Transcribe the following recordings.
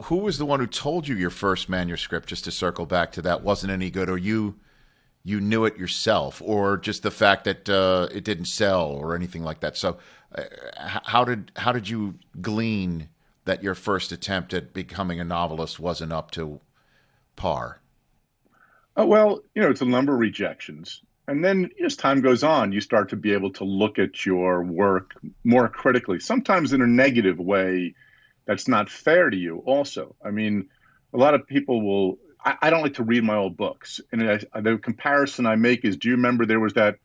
who was the one who told you your first manuscript, just to circle back to that, wasn't any good, or you knew it yourself, or just the fact that it didn't sell or anything like that? So how did you glean that your first attempt at becoming a novelist wasn't up to par? Well, it's a number of rejections. And then as time goes on, you start to be able to look at your work more critically, sometimes in a negative way that's not fair to you also. I mean, a lot of people will, I don't like to read my old books. And the comparison I make is, do you remember there was that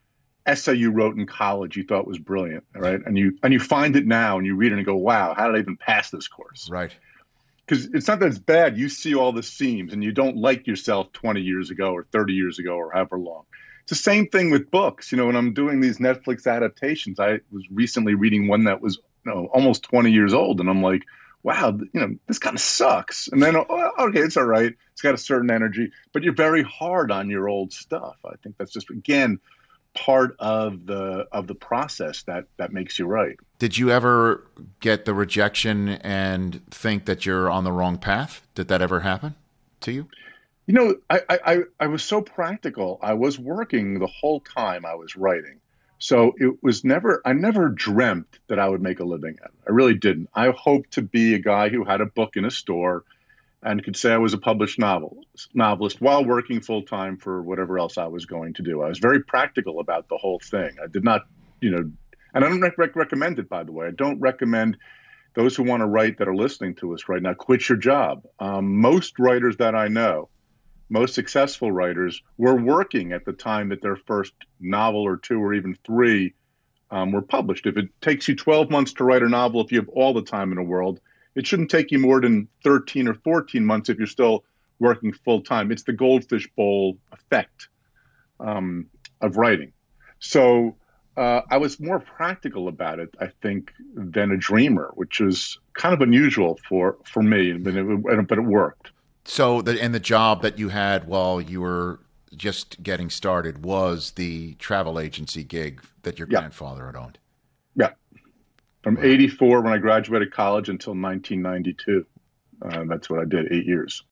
essay you wrote in college you thought was brilliant, right? And you find it now and you read it and go, wow, how did I even pass this course? Right. Because it's not that it's bad. You see all the seams and you don't like yourself 20 years ago or 30 years ago or however long. It's the same thing with books. When I'm doing these Netflix adaptations, I was recently reading one that was almost 20 years old. And I'm like, wow, this kind of sucks. And then, oh, okay, it's all right. It's got a certain energy, but you're very hard on your old stuff. I think that's just, again, part of the process that makes you right. Did you ever get the rejection and think that you're on the wrong path? Did that ever happen to you? I was so practical. I was working the whole time I was writing. So I never dreamt that I would make a living at it. I really didn't. I hoped to be a guy who had a book in a store and could say I was a published novelist while working full time for whatever else I was going to do. I was very practical about the whole thing. I did not, and I don't recommend it, by the way. I don't recommend those who want to write that are listening to us right now, quit your job. Most writers that I know, most successful writers, were working at the time that their first novel or two or even three were published. If it takes you 12 months to write a novel, if you have all the time in the world, it shouldn't take you more than 13 or 14 months if you're still working full time. It's the goldfish bowl effect of writing. So I was more practical about it, I think, than a dreamer, which is kind of unusual for me, but it worked. So the job that you had while you were just getting started was the travel agency gig that your grandfather had owned. Yeah. From Wow. 84 when I graduated college until 1992. That's what I did, 8 years.